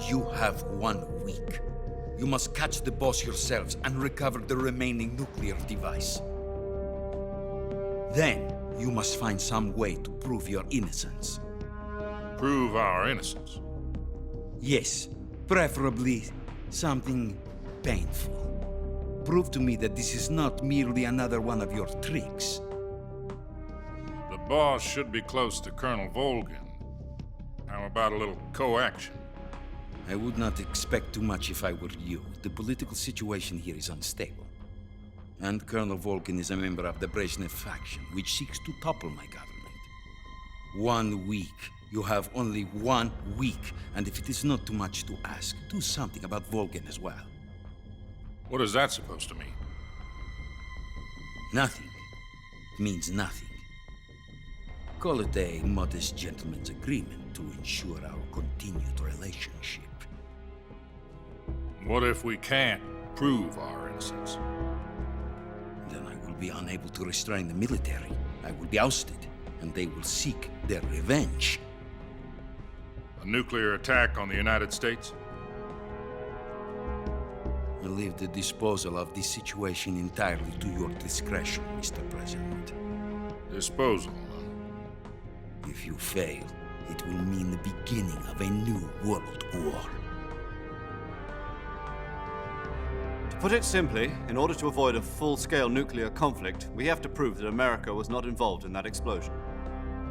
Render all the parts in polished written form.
You have 1 week. You must catch the boss yourselves and recover the remaining nuclear device. Then, you must find some way to prove your innocence. Prove our innocence? Yes, preferably something painful. Prove to me that this is not merely another one of your tricks. The boss should be close to Colonel Volgin. How about a little co-action? I would not expect too much if I were you. The political situation here is unstable. And Colonel Volgin is a member of the Brezhnev faction, which seeks to topple my government. 1 week. You have only 1 week, and if it is not too much to ask, do something about Volgin as well. What is that supposed to mean? Nothing. It means nothing. Call it a modest gentleman's agreement to ensure our continued relationship. What if we can't prove our innocence? Then I will be unable to restrain the military. I will be ousted, and they will seek their revenge. A nuclear attack on the United States? I leave the disposal of this situation entirely to your discretion, Mr. President. Disposal, huh? If you fail, it will mean the beginning of a new world war. To put it simply, in order to avoid a full-scale nuclear conflict, we have to prove that America was not involved in that explosion.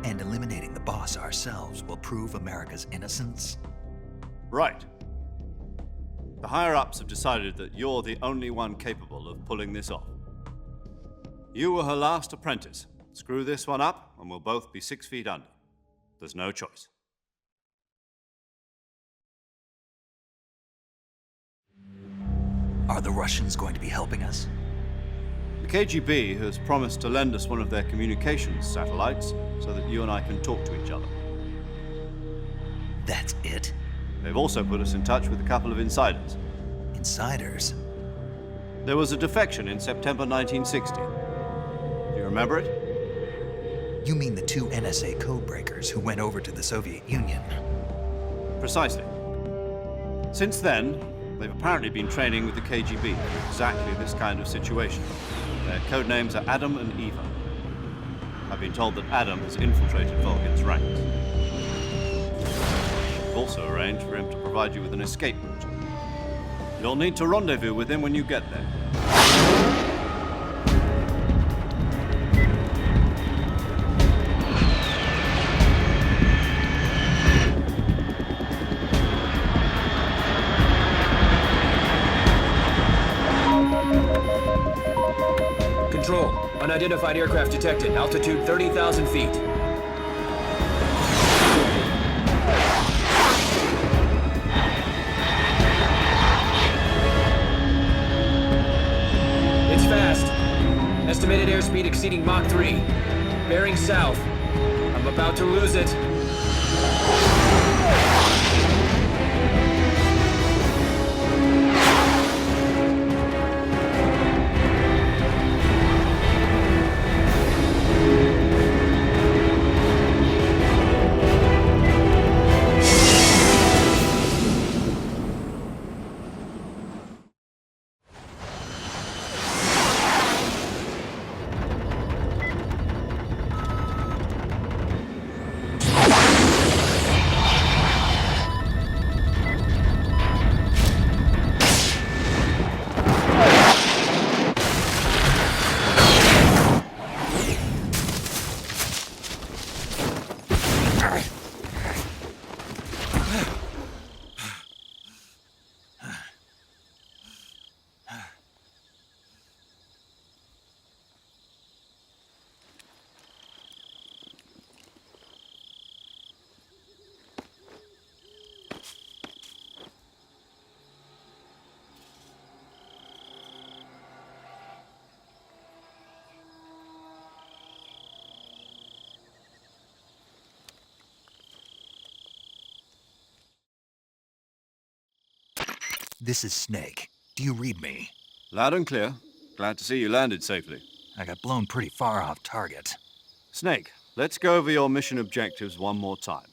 And eliminating the boss ourselves will prove America's innocence? Right. The higher-ups have decided that you're the only one capable of pulling this off. You were her last apprentice. Screw this one up, and we'll both be 6 feet under. There's no choice. Are the Russians going to be helping us? The KGB has promised to lend us one of their communications satellites so that you and I can talk to each other. That's it? They've also put us in touch with a couple of insiders. Insiders? There was a defection in September 1960. Do you remember it? You mean the 2 NSA codebreakers who went over to the Soviet Union? Precisely. Since then, they've apparently been training with the KGB for exactly this kind of situation. Their codenames are Adam and Eva. I've been told that Adam has infiltrated Volgin's ranks. We've also arranged for him to provide you with an escape route. You'll need to rendezvous with him when you get there. Control. Unidentified aircraft detected. Altitude 30,000 feet. It's fast. Estimated airspeed exceeding Mach 3. Bearing south. I'm about to lose it. This is Snake. Do you read me? Loud and clear. Glad to see you landed safely. I got blown pretty far off target. Snake, let's go over your mission objectives one more time.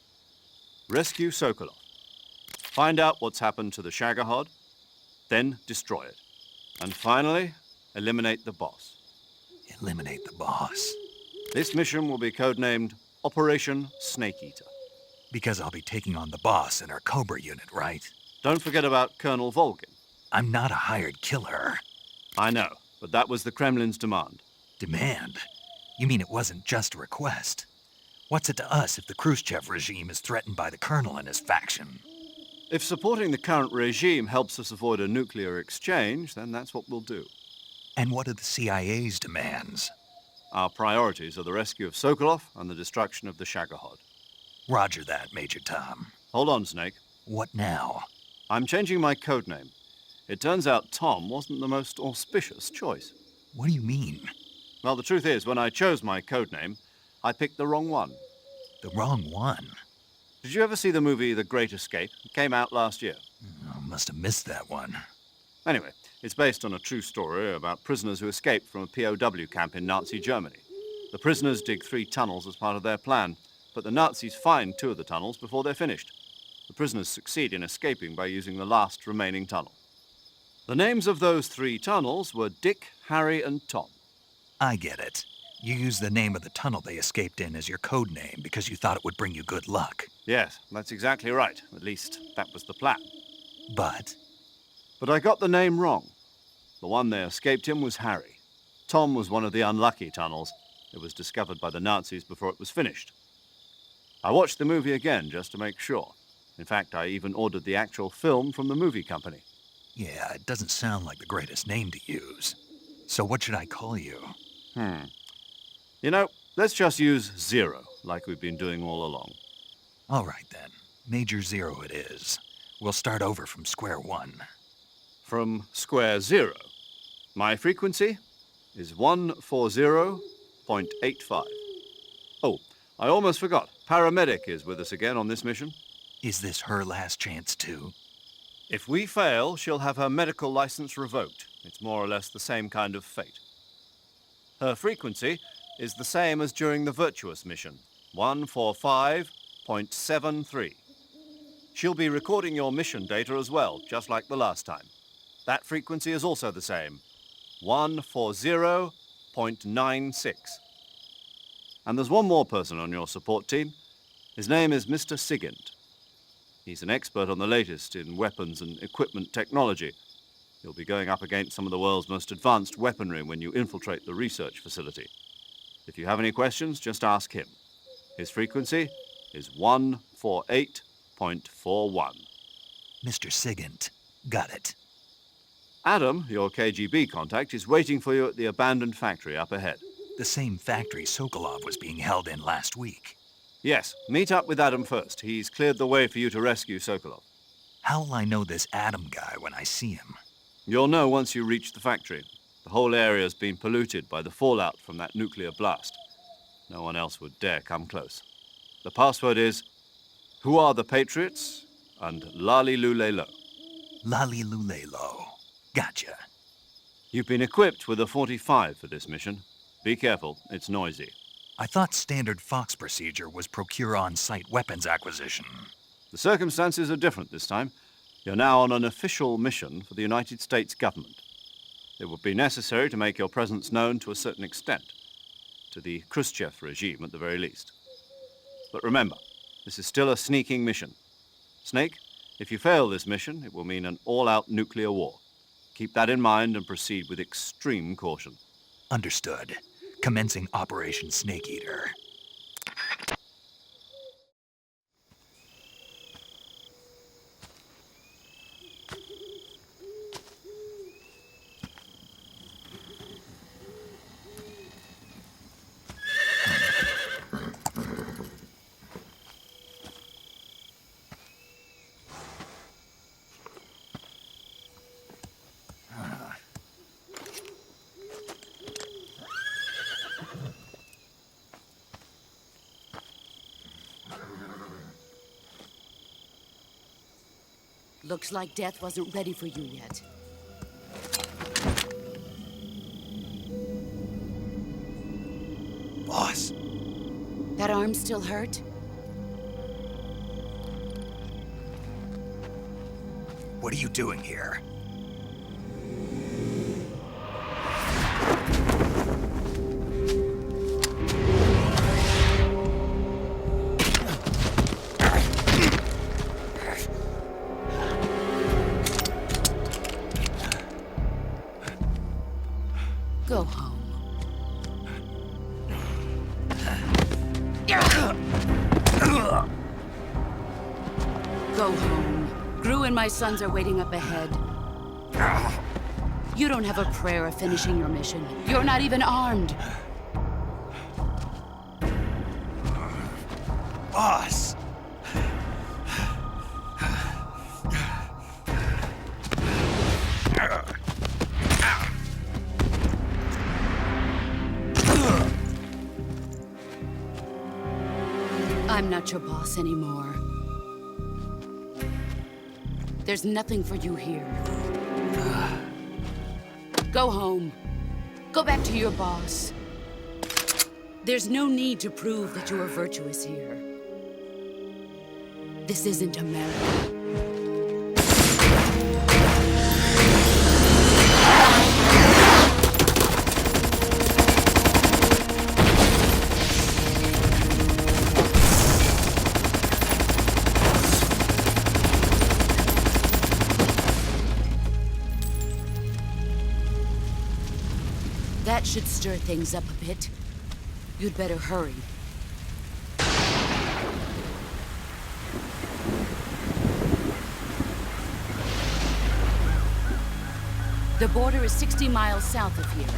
Rescue Sokolov. Find out what's happened to the Shagohod, then destroy it. And finally, eliminate the boss. Eliminate the boss. This mission will be codenamed Operation Snake Eater. Because I'll be taking on the boss in our Cobra unit, right? Don't forget about Colonel Volgin. I'm not a hired killer. I know, but that was the Kremlin's demand. Demand? You mean it wasn't just a request? What's it to us if the Khrushchev regime is threatened by the Colonel and his faction? If supporting the current regime helps us avoid a nuclear exchange, then that's what we'll do. And what are the CIA's demands? Our priorities are the rescue of Sokolov and the destruction of the Shagohod. Roger that, Major Tom. Hold on, Snake. What now? I'm changing my codename. It turns out Tom wasn't the most auspicious choice. What do you mean? Well, the truth is, when I chose my codename, I picked the wrong one. The wrong one? Did you ever see the movie The Great Escape? It came out last year. I must have missed that one. Anyway, it's based on a true story about prisoners who escaped from a POW camp in Nazi Germany. The prisoners dig 3 tunnels as part of their plan, but the Nazis find 2 of the tunnels before they're finished. The prisoners succeed in escaping by using the last remaining tunnel. The names of those 3 tunnels were Dick, Harry, and Tom. I get it. You used the name of the tunnel they escaped in as your code name because you thought it would bring you good luck. Yes, that's exactly right. At least, that was the plan. But But I got the name wrong. The one they escaped in was Harry. Tom was one of the unlucky tunnels. It was discovered by the Nazis before it was finished. I watched the movie again just to make sure. In fact, I even ordered the actual film from the movie company. yeah, it doesn't sound like the greatest name to use. So what should I call you? You know, let's just use Zero, like we've been doing all along. All right then. Major Zero it is. We'll start over from square one. From square zero. My frequency is 140.85. Oh, I almost forgot. Paramedic is with us again on this mission. Is this her last chance too? If we fail, she'll have her medical license revoked. It's more or less the same kind of fate. Her frequency is the same as during the Virtuous mission, 145.73. She'll be recording your mission data as well, just like the last time. That frequency is also the same, 140.96. And there's one more person on your support team. His name is Mr. Sigint. He's an expert on the latest in weapons and equipment technology. You'll be going up against some of the world's most advanced weaponry when you infiltrate the research facility. If you have any questions, just ask him. His frequency is 148.41. Mr. Sigint. Got it. Adam, your KGB contact, is waiting for you at the abandoned factory up ahead. The same factory Sokolov was being held in last week. Yes, meet up with Adam first. He's cleared the way for you to rescue Sokolov. How will I know this Adam guy when I see him? You'll know once you reach the factory. The whole area's been polluted by the fallout from that nuclear blast. No one else would dare come close. The password is, "Who are the Patriots?" and Lali Lulelo. Lali Lulelo. Gotcha. You've been equipped with a 45 for this mission. Be careful, it's noisy. I thought standard Fox procedure was procure on-site weapons acquisition. The circumstances are different this time. You're now on an official mission for the United States government. It would be necessary to make your presence known to a certain extent, to the Khrushchev regime at the very least. But remember, this is still a sneaking mission. Snake, if you fail this mission, it will mean an all-out nuclear war. Keep that in mind and proceed with extreme caution. Understood. Commencing Operation Snake Eater. Looks like death wasn't ready for you yet. Boss, That arm still hurt? What are you doing here? Go home. Go home. Gru and my sons are waiting up ahead. You don't have a prayer of finishing your mission. You're not even armed. Boss! I'm not your boss anymore. There's nothing for you here. Go home. Go back to your boss. There's no need to prove that you are virtuous here. This isn't America. That should stir things up a bit. You'd better hurry. The border is 60 miles south of here.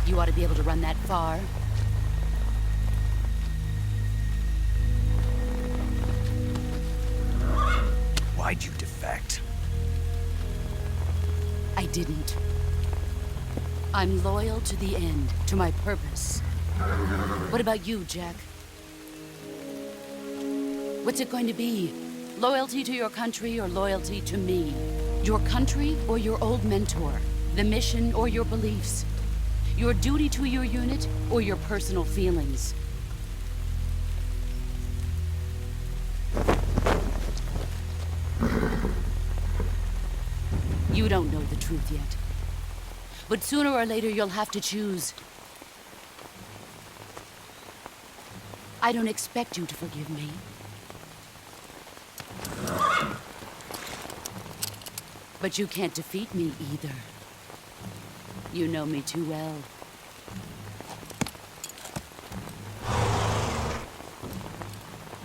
You ought to be able to run that far. Why'd you defect? I didn't. I'm loyal to the end, to my purpose. What about you, Jack? What's it going to be? Loyalty to your country or loyalty to me? Your country or your old mentor? The mission or your beliefs? Your duty to your unit or your personal feelings? You don't know the truth yet. But sooner or later, you'll have to choose. I don't expect you to forgive me. But you can't defeat me either. You know me too well.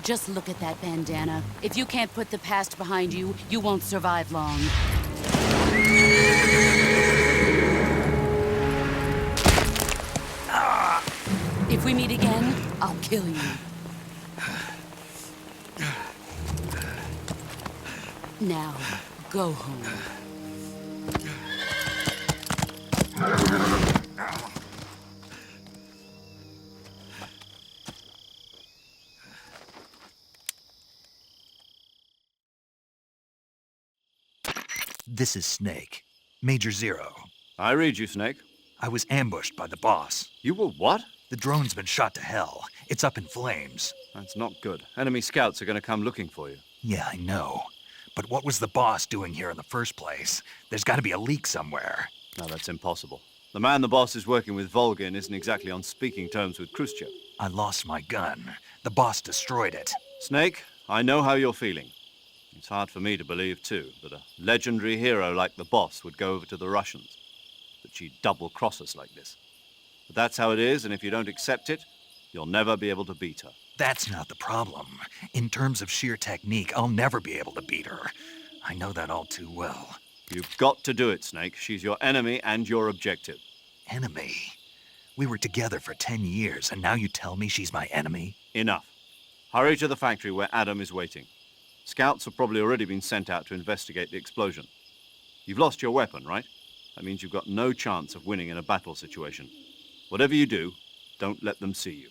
Just look at that bandana. If you can't put the past behind you, you won't survive long. If we meet again, I'll kill you. Now, go home. This is Snake. Major Zero. I read you, Snake. I was ambushed by the boss. You were what? The drone's been shot to hell. It's up in flames. That's not good. Enemy scouts are going to come looking for you. Yeah, I know. But what was the boss doing here in the first place? There's got to be a leak somewhere. No, that's impossible. The man the boss is working with, Volgin, isn't exactly on speaking terms with Khrushchev. I lost my gun. The boss destroyed it. Snake, I know how you're feeling. It's hard for me to believe, too, that a legendary hero like the boss would go over to the Russians. That she'd double-cross us like this. But that's how it is, and if you don't accept it, you'll never be able to beat her. That's not the problem. In terms of sheer technique, I'll never be able to beat her. I know that all too well. You've got to do it, Snake. She's your enemy and your objective. Enemy? We were together for 10 years, and now you tell me she's my enemy? Enough. Hurry to the factory where Adam is waiting. Scouts have probably already been sent out to investigate the explosion. You've lost your weapon, right? That means you've got no chance of winning in a battle situation. Whatever you do, don't let them see you.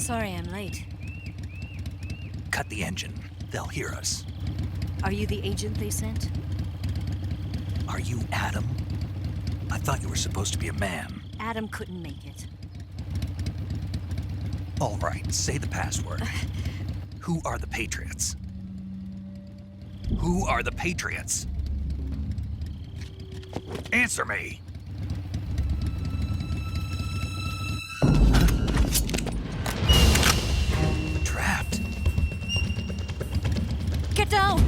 Sorry I'm late. Cut the engine. They'll hear us. Are you the agent they sent? Are you Adam? I thought you were supposed to be a man. Adam couldn't make it. All right, say the password. Who are the Patriots? Who are the Patriots? Answer me! Trapped. Get down!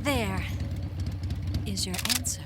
There is your answer.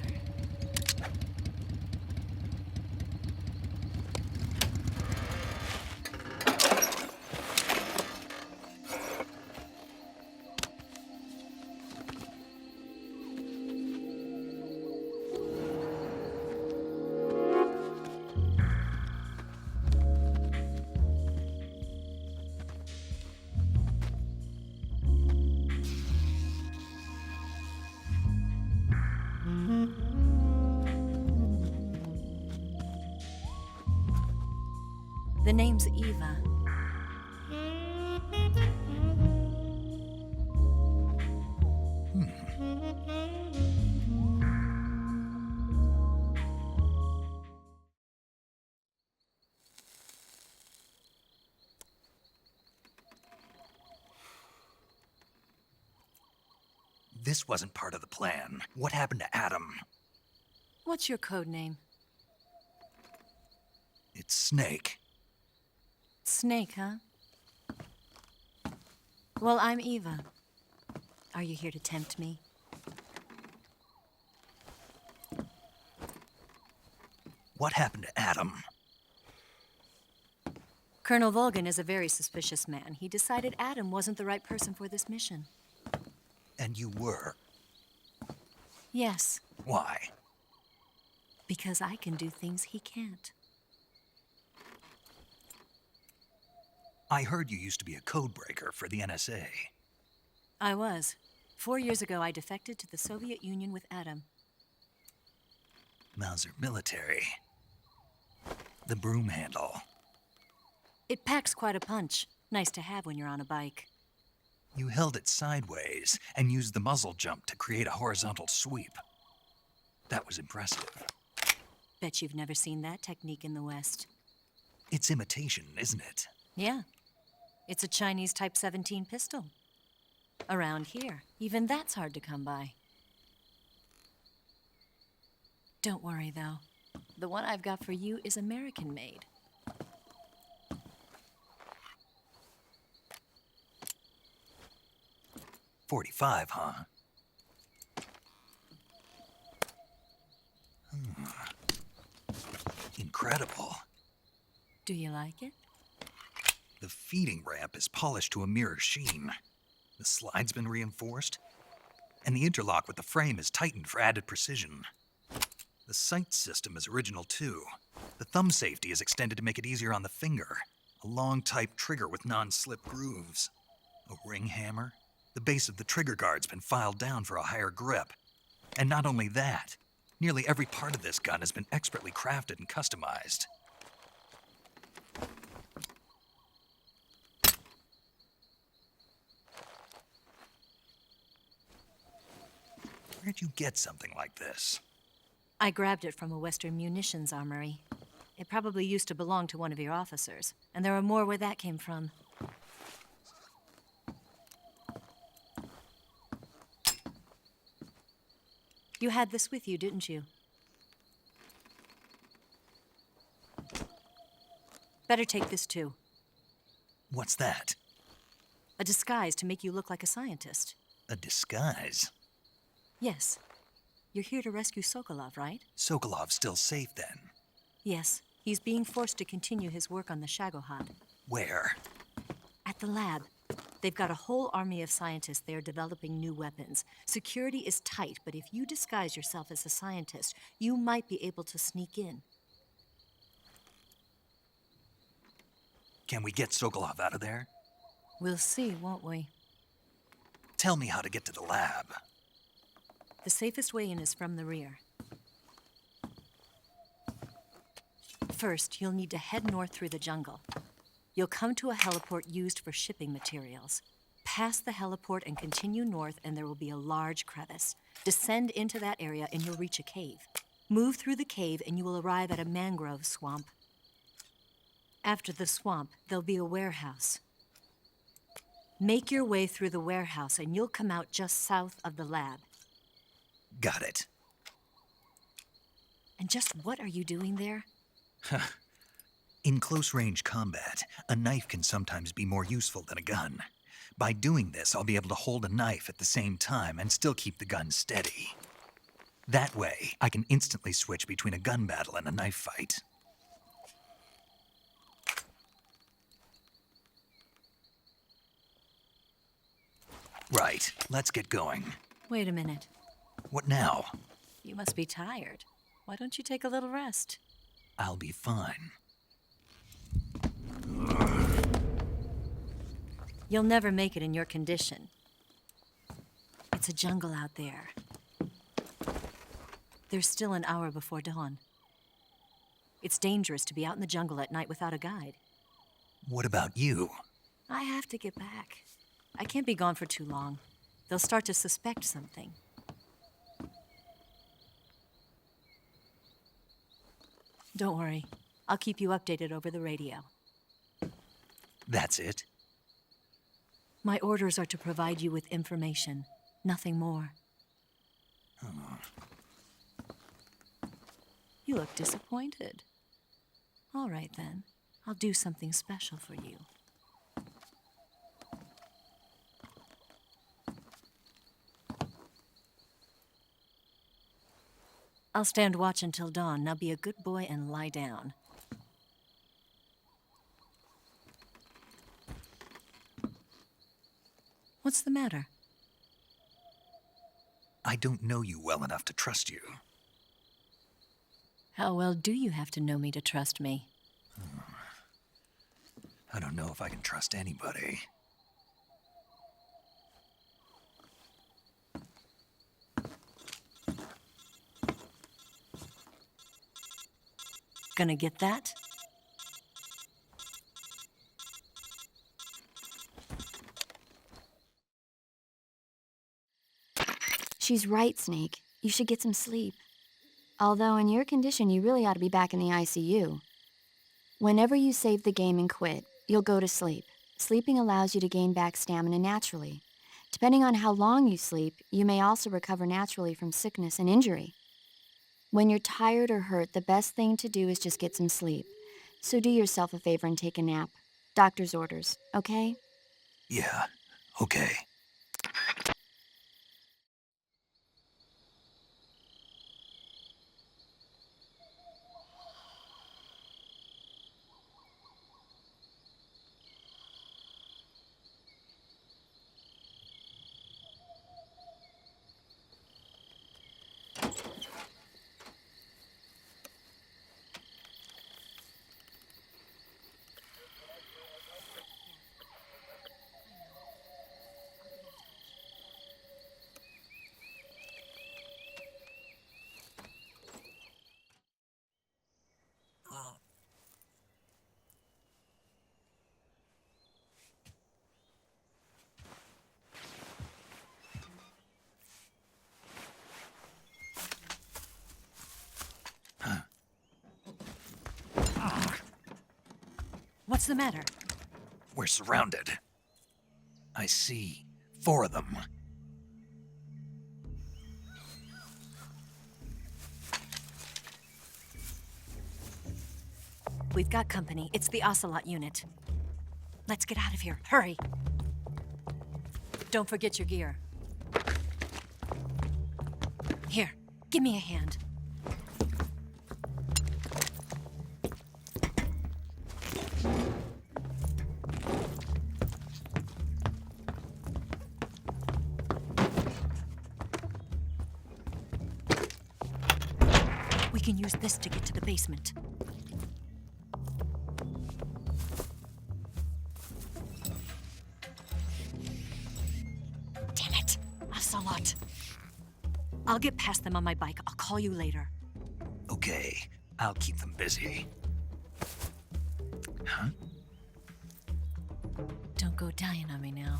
The name's Eva. This wasn't part of the plan. What happened to Adam? What's your code name? It's Snake. Snake, huh? Well, I'm Eva. Are you here to tempt me? What happened to Adam? Colonel Volgan is a very suspicious man. He decided Adam wasn't the right person for this mission. And you were. Yes, Why? because I can do things he can't. I heard you used to be a codebreaker for the NSA. I was. 4 years ago, I defected to the Soviet Union with Adam. Mauser military. The broom handle. It packs quite a punch. Nice to have when you're on a bike. You held it sideways and used the muzzle jump to create a horizontal sweep. That was impressive. Bet you've never seen that technique in the West. It's imitation, isn't it? Yeah. It's a Chinese Type 17 pistol. Around here, even that's hard to come by. Don't worry, though. The one I've got for you is American-made. .45, huh? Incredible. Do you like it? The feeding ramp is polished to a mirror sheen. The slide's been reinforced, and the interlock with the frame is tightened for added precision. The sight system is original too. The thumb safety is extended to make it easier on the finger. A long type trigger with non-slip grooves. A ring hammer. The base of the trigger guard's been filed down for a higher grip. And not only that, nearly every part of this gun has been expertly crafted and customized. Where'd you get something like this? I grabbed it from a Western munitions armory. It probably used to belong to one of your officers, and there are more where that came from. You had this with you, didn't you? Better take this too. What's that? A disguise to make you look like a scientist. A disguise? Yes. You're here to rescue Sokolov, right? Sokolov's still safe then? Yes. He's being forced to continue his work on the Shagohod. Where? At the lab. They've got a whole army of scientists there developing new weapons. Security is tight, but if you disguise yourself as a scientist, you might be able to sneak in. Can we get Sokolov out of there? We'll see, won't we? Tell me how to get to the lab. The safest way in is from the rear. First, you'll need to head north through the jungle. You'll come to a heliport used for shipping materials. Pass the heliport and continue north, and there will be a large crevice. Descend into that area, and you'll reach a cave. Move through the cave, and you will arrive at a mangrove swamp. After the swamp, there'll be a warehouse. Make your way through the warehouse, and you'll come out just south of the lab. Got it. And just what are you doing there? In close-range combat, a knife can sometimes be more useful than a gun. By doing this, I'll be able to hold a knife at the same time and still keep the gun steady. That way, I can instantly switch between a gun battle and a knife fight. Right, let's get going. Wait a minute. What now? You must be tired. Why don't you take a little rest? I'll be fine. You'll never make it in your condition. It's a jungle out there. There's still an hour before dawn. It's dangerous to be out in the jungle at night without a guide. What about you? I have to get back. I can't be gone for too long. They'll start to suspect something. Don't worry. I'll keep you updated over the radio. That's it? My orders are to provide you with information, nothing more. You look disappointed. All right, then. I'll do something special for you. I'll stand watch until dawn. Now be a good boy and lie down. What's the matter? I don't know you well enough to trust you. How well do you have to know me to trust me? I don't know if I can trust anybody. Gonna get that? She's right, Snake. You should get some sleep. Although in your condition, you really ought to be back in the ICU. Whenever you save the game and quit, you'll go to sleep. Sleeping allows you to gain back stamina naturally. Depending on how long you sleep, you may also recover naturally from sickness and injury. When you're tired or hurt, the best thing to do is just get some sleep. So do yourself a favor and take a nap. Doctor's orders, okay? Yeah, okay. What's the matter? We're surrounded. I see 4 of them. We've got company. It's the Ocelot unit. Let's get out of here. Hurry. Don't forget your gear. Here, give me a hand. can use this to get to the basement. Damn it! Ocelot. I'll get past them on my bike. I'll call you later. Okay, I'll keep them busy. Huh? Don't go dying on me now.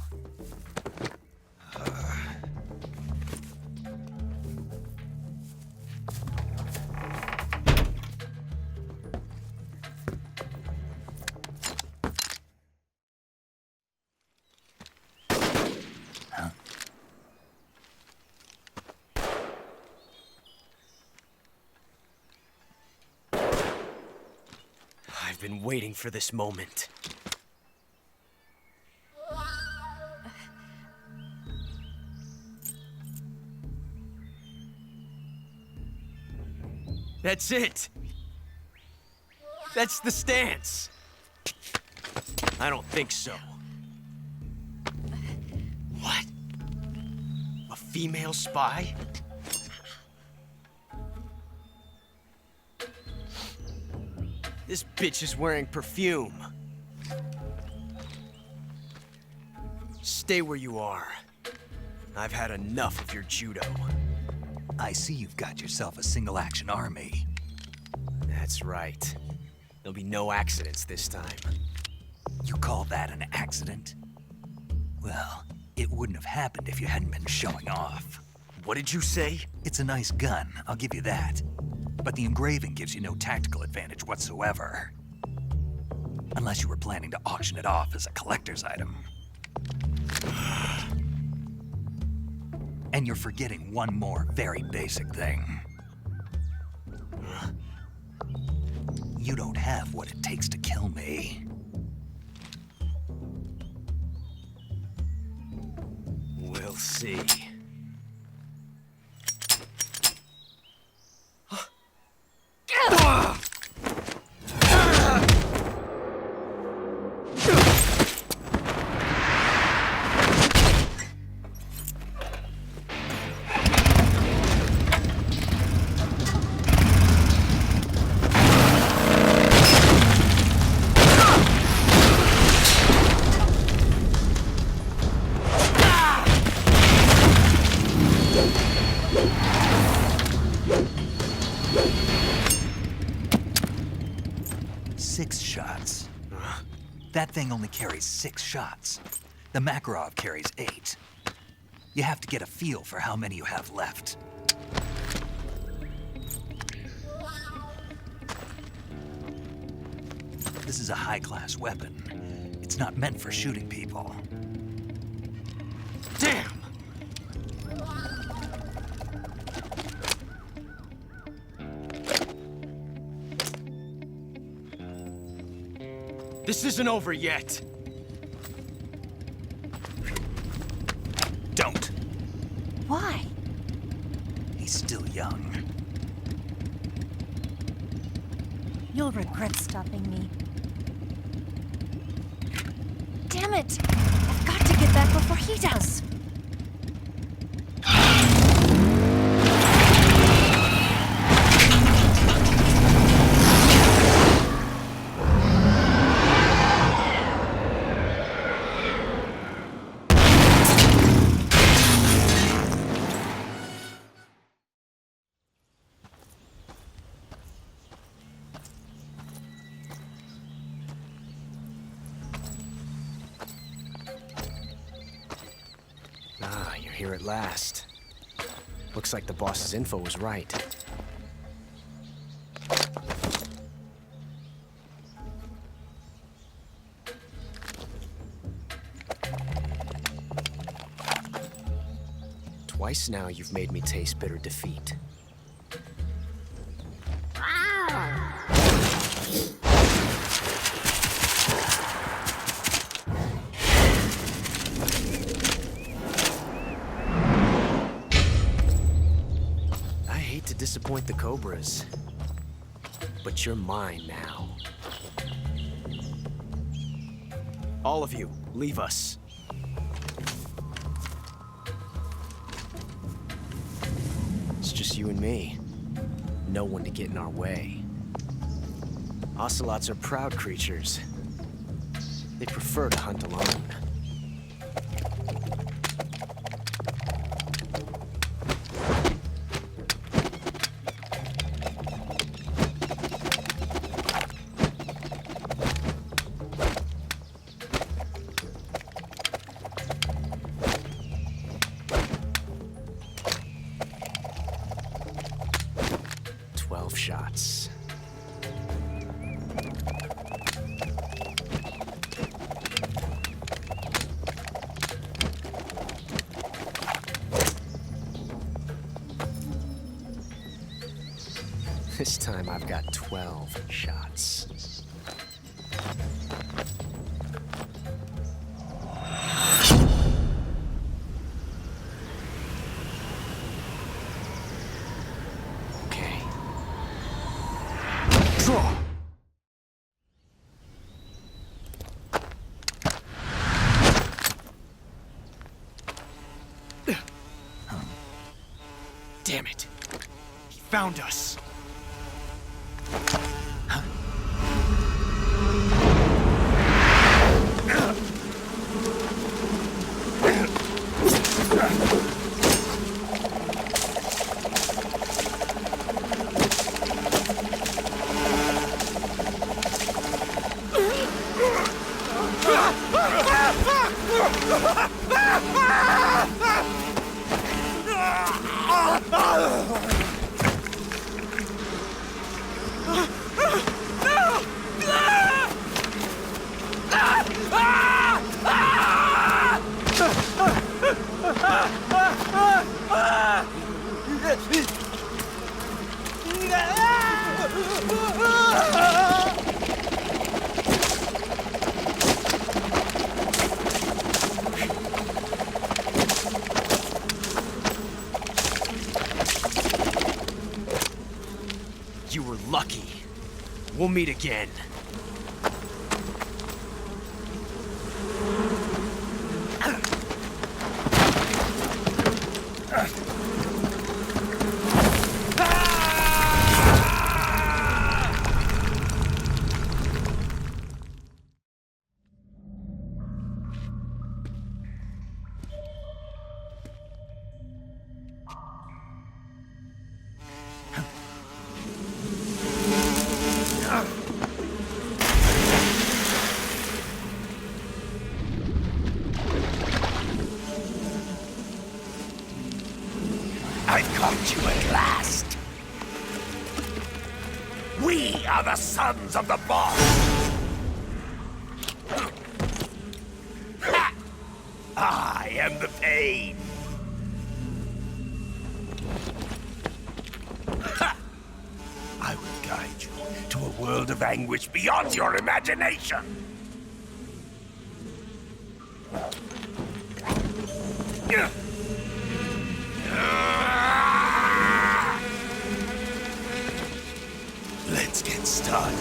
I've been waiting for this moment. That's it! That's the stance! I don't think so. What? A female spy? This bitch is wearing perfume. Stay where you are. I've had enough of your judo. I see you've got yourself a single-action army. That's right. There'll be no accidents this time. You call that an accident? Well, it wouldn't have happened if you hadn't been showing off. What did you say? It's a nice gun, I'll give you that. But the engraving gives you no tactical advantage whatsoever. Unless you were planning to auction it off as a collector's item. And you're forgetting one more very basic thing. You don't have what it takes to kill me. We'll see. That thing only carries 6 shots. The Makarov carries 8. You have to get a feel for how many you have left. This is a high-class weapon. It's not meant for shooting people. Damn! This isn't over yet. Don't. Why? He's still young. You'll regret stopping me. Damn it! I've got to get back before he does. Ah, you're here at last. Looks like the boss's info was right. Twice now you've made me taste bitter defeat. Disappoint the Cobras, but you're mine now. All of you, leave us. It's just you and me. no one to get in our way. Ocelots are proud creatures. They prefer to hunt alone. Shots. This time I've got 12 shots. Damn it. He found us. You were lucky. We'll meet again. I've caught you at last. We are the sons of the boss. Ha! I am the pain. Ha! I will guide you to a world of anguish beyond your imagination. Let's get started.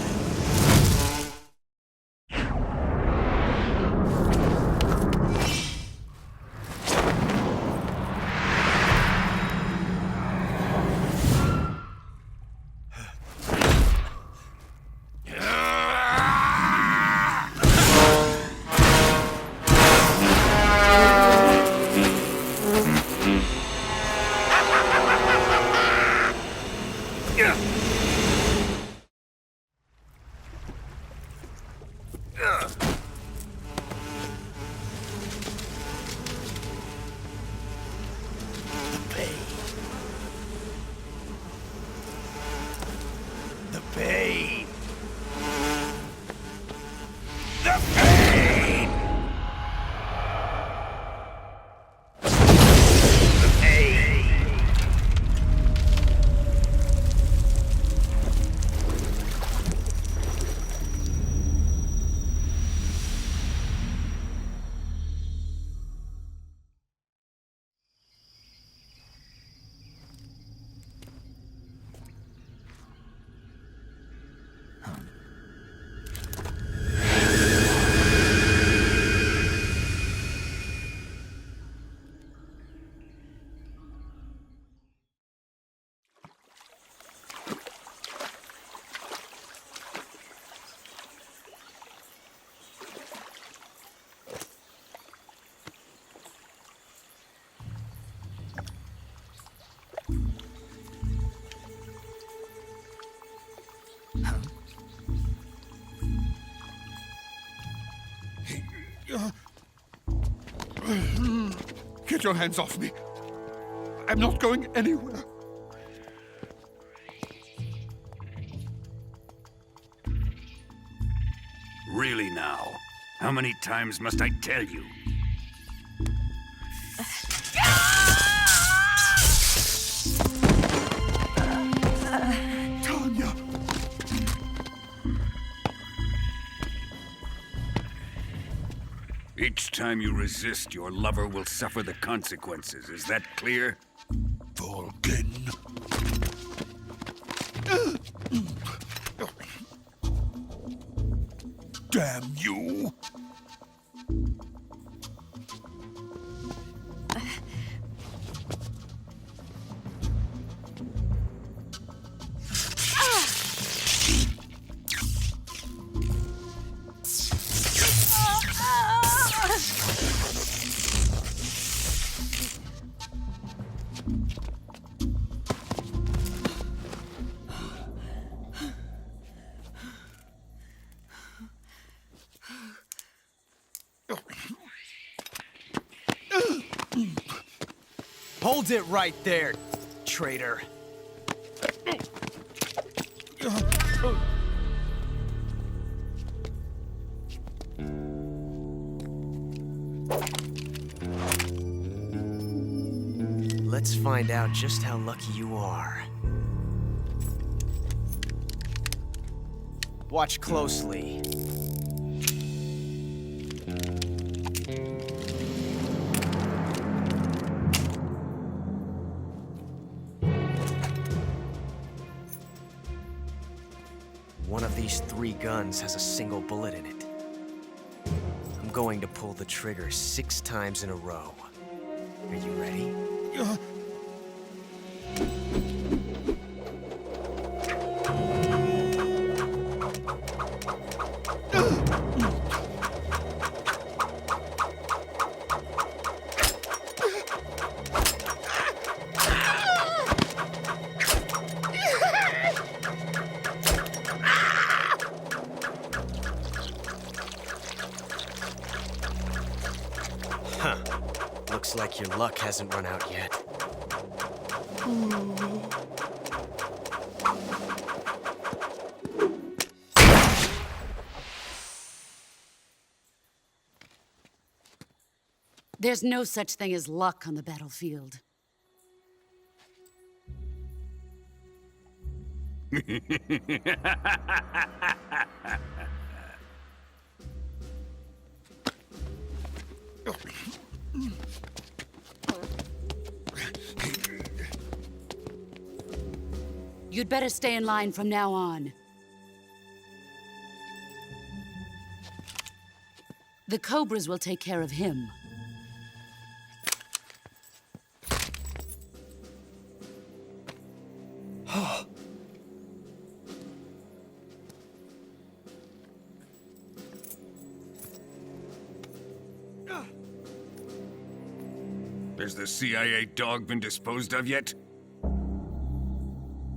Get your hands off me. I'm not going anywhere. Really now? How many times must I tell you? Tanya! Each time you resist, your lover will suffer the consequences. Is that clear? Volgin. Damn you! Hold it right there, traitor. Let's find out just how lucky you are. Watch closely. One of these 3 guns has a single bullet in it. I'm going to pull the trigger 6 times in a row. Are you ready? Huh. Looks like your luck hasn't run out yet. There's no such thing as luck on the battlefield. You'd better stay in line from now on. The Cobras will take care of him. Has the CIA dog been disposed of yet?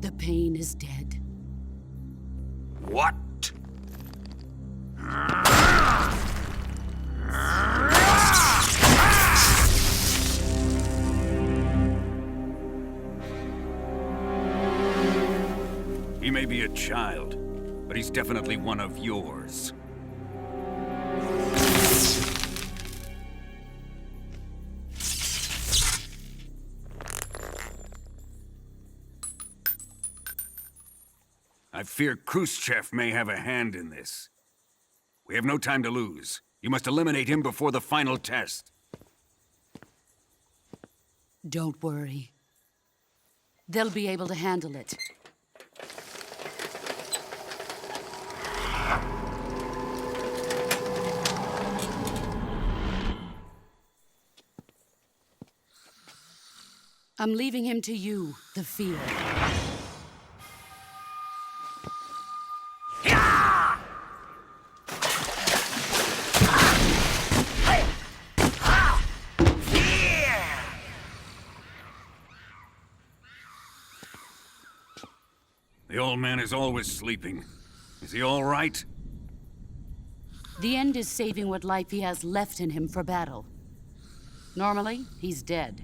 The pain is dead. What? He may be a child, but he's definitely one of yours. I fear Khrushchev may have a hand in this. We have no time to lose. You must eliminate him before the final test. Don't worry. They'll be able to handle it. I'm leaving him to you, the field. The old man is always sleeping. Is he all right? The end is saving what life he has left in him for battle. Normally, he's dead.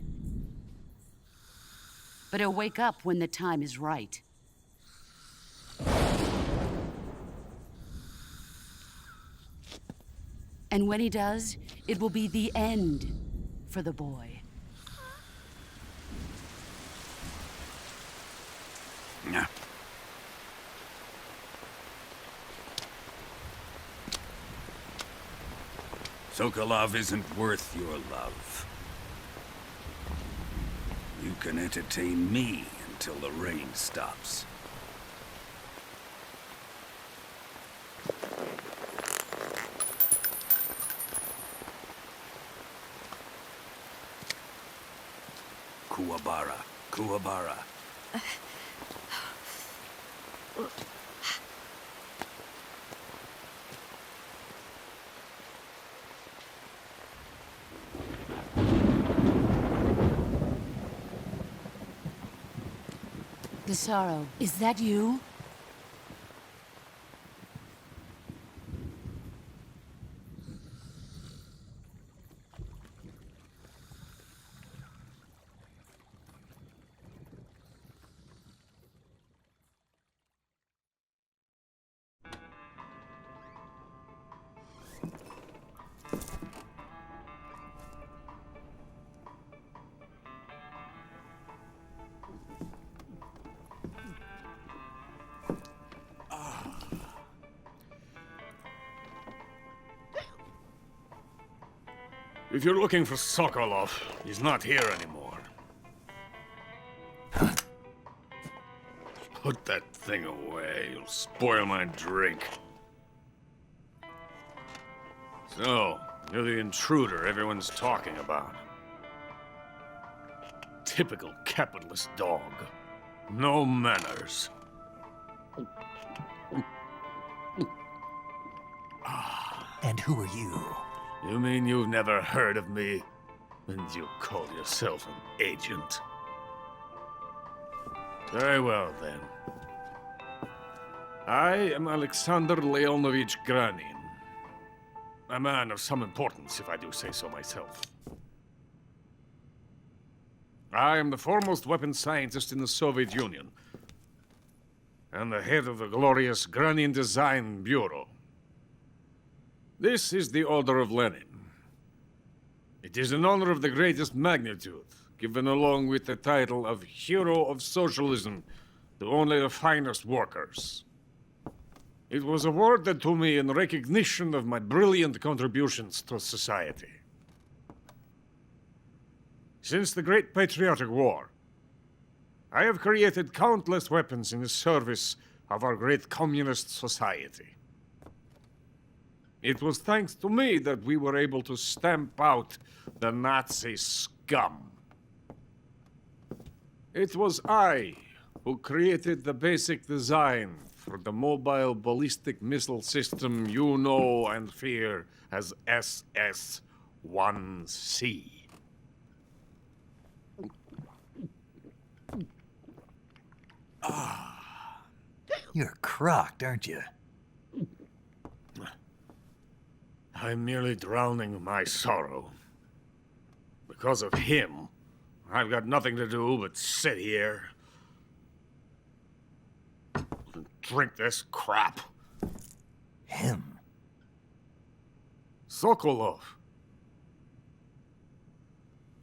But he'll wake up when the time is right. And when he does, it will be the end for the boy. Yeah. Sokolov isn't worth your love. You can entertain me until the rain stops. Kuwabara. Kuwabara. Gisaro, is that you? If you're looking for Sokolov, he's not here anymore. Put that thing away. You'll spoil my drink. So, you're the intruder everyone's talking about. Typical capitalist dog. No manners. And who are you? You mean you've never heard of me? And you call yourself an agent? Very well, then. I am Alexander Leonovich Granin. A man of some importance, if I do say so myself. I am the foremost weapons scientist in the Soviet Union, and the head of the glorious Granin Design Bureau. This is the Order of Lenin. It is an honor of the greatest magnitude, given along with the title of Hero of Socialism to only the finest workers. It was awarded to me in recognition of my brilliant contributions to society. Since the Great Patriotic War, I have created countless weapons in the service of our great communist society. It was thanks to me that we were able to stamp out the Nazi scum. It was I who created the basic design for the mobile ballistic missile system you know and fear as SS-1C. You're crocked, aren't you? I'm merely drowning my sorrow. Because of him, I've got nothing to do but sit here and drink this crap. Him? Sokolov.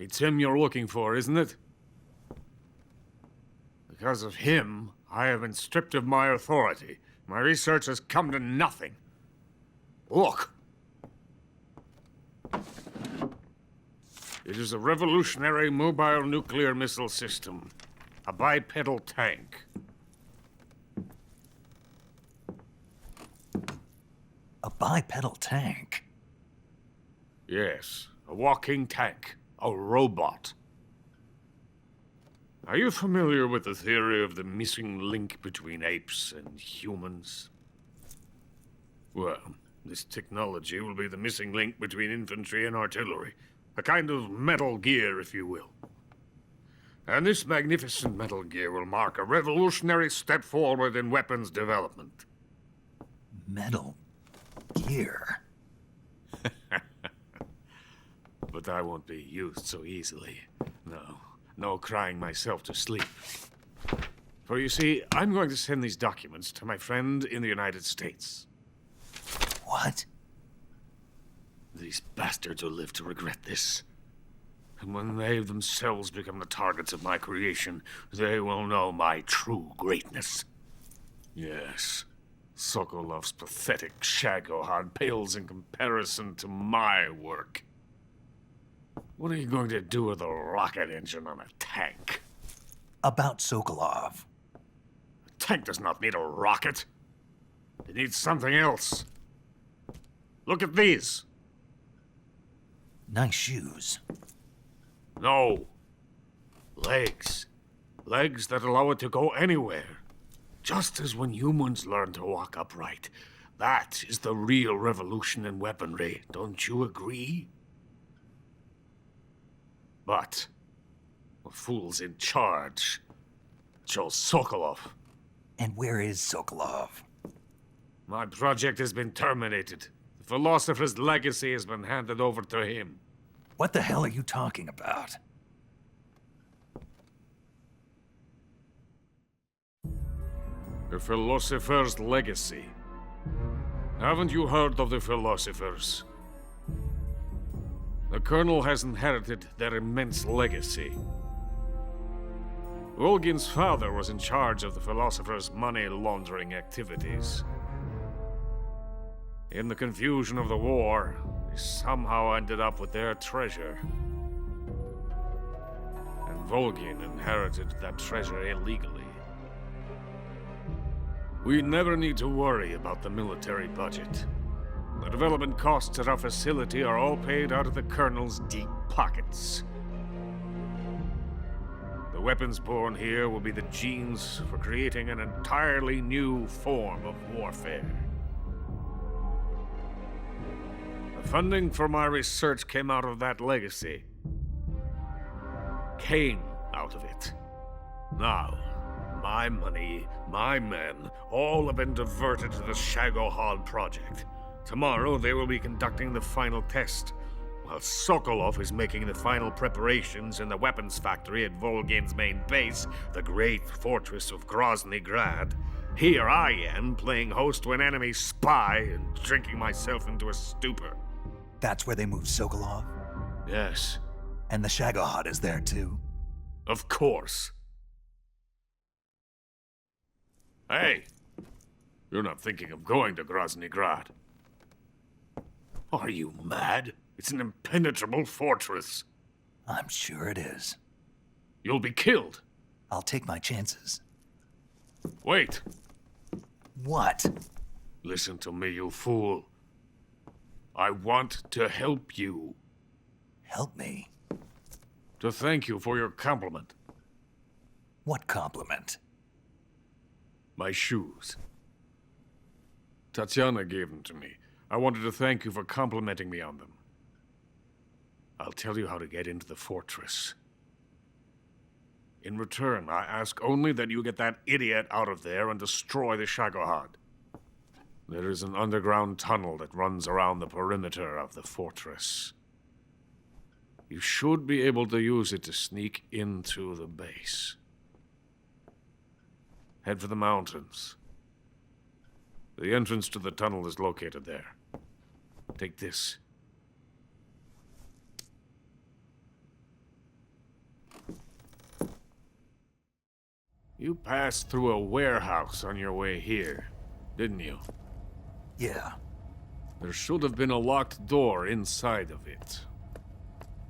It's him you're looking for, isn't it? Because of him, I have been stripped of my authority. My research has come to nothing. Look. It is a revolutionary mobile nuclear missile system. A bipedal tank. A bipedal tank? Yes, a walking tank. A robot. Are you familiar with the theory of the missing link between apes and humans? Well, this technology will be the missing link between infantry and artillery. A kind of Metal Gear, if you will. And this magnificent Metal Gear will mark a revolutionary step forward in weapons development. Metal Gear? But I won't be used so easily. No, no crying myself to sleep. For you see, I'm going to send these documents to my friend in the United States. What? These bastards will live to regret this. And when they themselves become the targets of my creation, they will know my true greatness. Yes, Sokolov's pathetic Shagohod pales in comparison to my work. What are you going to do with a rocket engine on a tank? About Sokolov. A tank does not need a rocket. It needs something else. Look at these. Nice shoes. No. Legs. Legs that allow it to go anywhere. Just as when humans learn to walk upright. That is the real revolution in weaponry. Don't you agree? But the fool's in charge. Chose Sokolov. And where is Sokolov? My project has been terminated. The philosopher's legacy has been handed over to him. What the hell are you talking about? The philosopher's legacy. Haven't you heard of the philosophers? The Colonel has inherited their immense legacy. Volgin's father was in charge of the philosophers' money laundering activities. In the confusion of the war, they somehow ended up with their treasure. And Volgin inherited that treasure illegally. We never need to worry about the military budget. The development costs at our facility are all paid out of the Colonel's deep pockets. The weapons born here will be the genes for creating an entirely new form of warfare. The funding for my research came out of that legacy. Came out of it. Now, my money, my men, all have been diverted to the Shagohod project. Tomorrow they will be conducting the final test, while Sokolov is making the final preparations in the weapons factory at Volgin's main base, the great fortress of Grozny Grad. Here I am, playing host to an enemy spy and drinking myself into a stupor. That's where they moved Sokolov? Yes. And the Shagohod is there too? Of course. Hey! You're not thinking of going to Grozny Grad. Are you mad? It's an impenetrable fortress. I'm sure it is. You'll be killed. I'll take my chances. Wait. What? Listen to me, you fool. I want to help you. Help me? To thank you for your compliment. What compliment? My shoes. Tatiana gave them to me. I wanted to thank you for complimenting me on them. I'll tell you how to get into the fortress. In return, I ask only that you get that idiot out of there and destroy the Shagohod. There is an underground tunnel that runs around the perimeter of the fortress. You should be able to use it to sneak into the base. Head for the mountains. The entrance to the tunnel is located there. Take this. You passed through a warehouse on your way here, didn't you? Yeah. There should have been a locked door inside of it.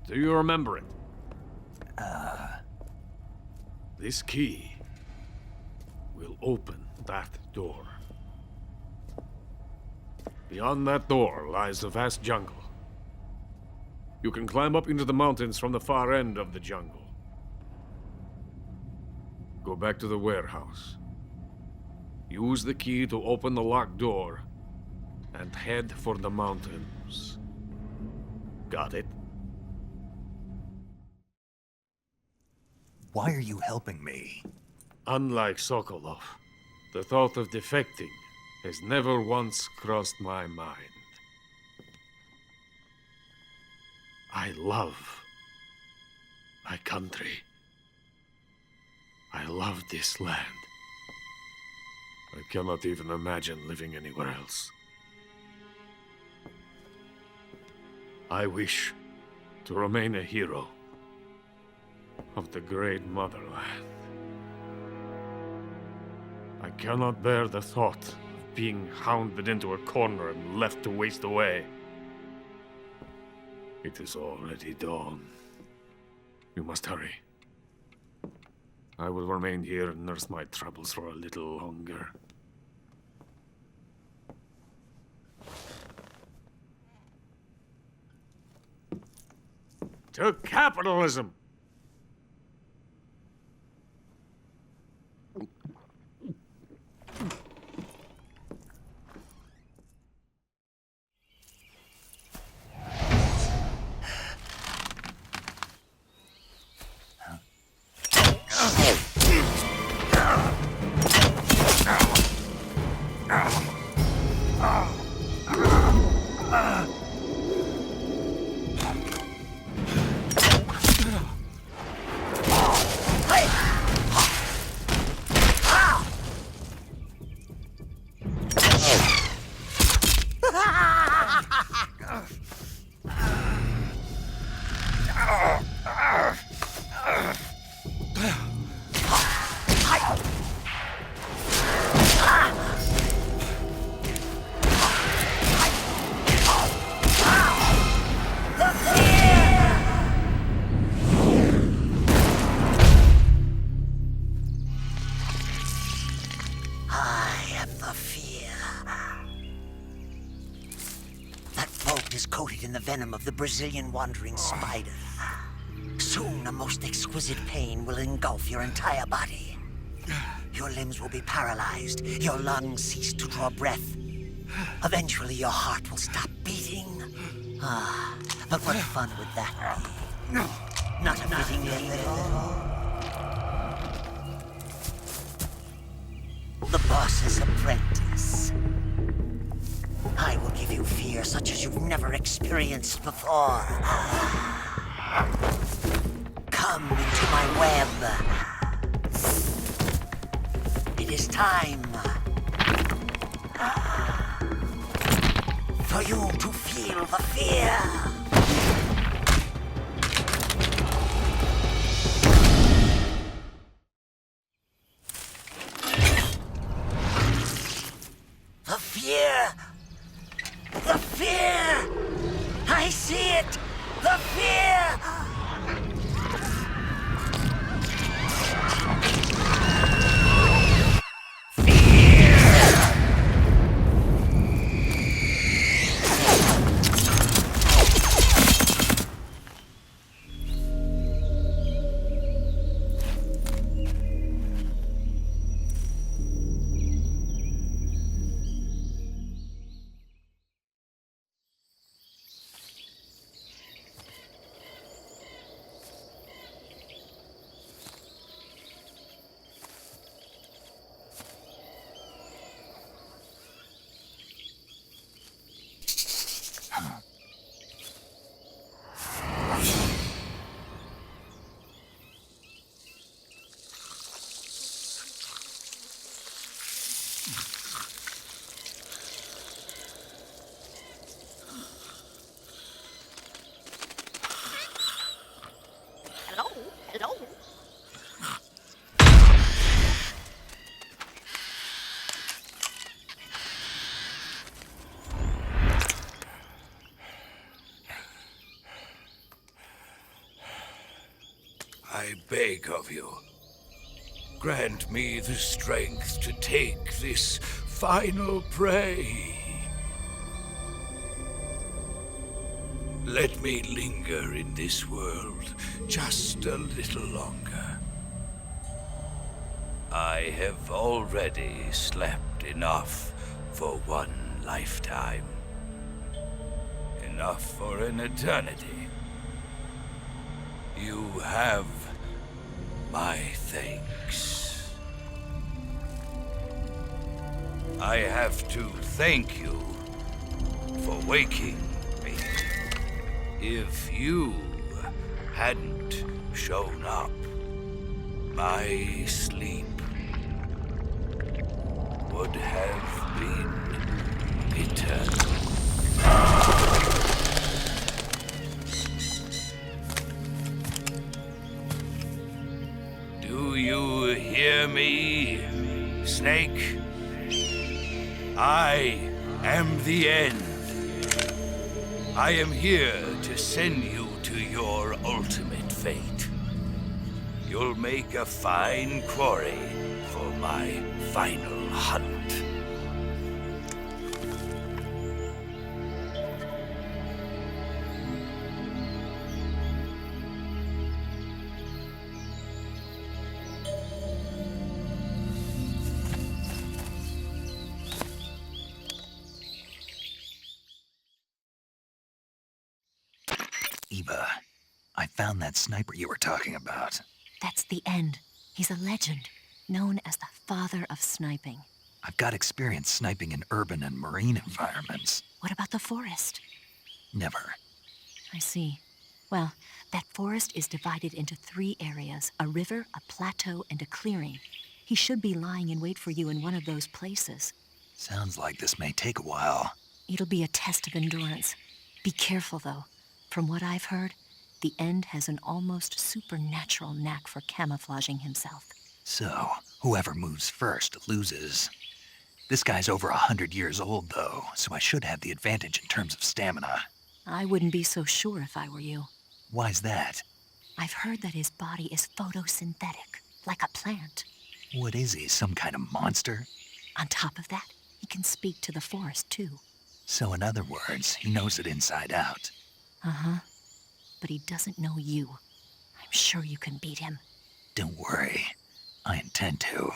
Do you remember it? This key will open that door. Beyond that door lies a vast jungle. You can climb up into the mountains from the far end of the jungle. Go back to the warehouse. Use the key to open the locked door and head for the mountains. Got it? Why are you helping me? Unlike Sokolov, the thought of defecting has never once crossed my mind. I love my country. I love this land. I cannot even imagine living anywhere else. I wish to remain a hero of the great motherland. I cannot bear the thought of being hounded into a corner and left to waste away. It is already dawn. You must hurry. I will remain here and nurse my troubles for a little longer. To capitalism! In the venom of the Brazilian wandering spider. Soon a most exquisite pain will engulf your entire body. Your limbs will be paralyzed, your lungs cease to draw breath. Eventually your heart will stop beating. But what fun would that be? Not a fitting name at all. The boss's apprentice. I will give you fear such as you've never experienced before. Come into my web. It is time for you to feel the fear. The fear! The fear! I see it! The fear! I beg of you, grant me the strength to take this final prey. Let me linger in this world just a little longer. I have already slept enough for one lifetime. Enough for an eternity. You have my thanks. I have to thank you for waking me. If you hadn't shown up, my sleep would have been eternal. Do you hear me, Snake? I am the end. I am here to send you to your ultimate fate. You'll make a fine quarry for my final hunt. Eva, I found that sniper you were talking about. That's the end. He's a legend, known as the father of sniping. I've got experience sniping in urban and marine environments. What about the forest? Never. I see. Well, that forest is divided into 3 areas, a river, a plateau, and a clearing. He should be lying in wait for you in one of those places. Sounds like this may take a while. It'll be a test of endurance. Be careful, though. From what I've heard, the End has an almost supernatural knack for camouflaging himself. So, whoever moves first loses. This guy's over 100 years old, though, so I should have the advantage in terms of stamina. I wouldn't be so sure if I were you. Why's that? I've heard that his body is photosynthetic, like a plant. What is he, some kind of monster? On top of that, he can speak to the forest, too. So in other words, he knows it inside out. Uh-huh. But he doesn't know you. I'm sure you can beat him. Don't worry. I intend to.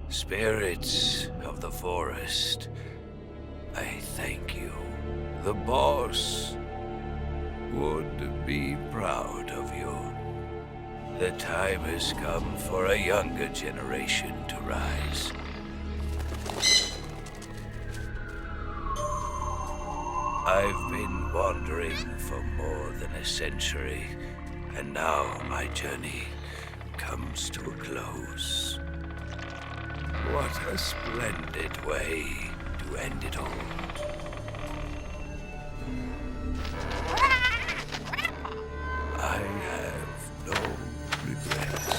Spirits of the forest, I thank you. The boss would be proud of you. The time has come for a younger generation to rise. I've been wandering for more than a century, and now my journey comes to a close. What a splendid way to end it all. I have no regrets.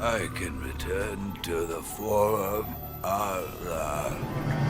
I can return to the form of Allah.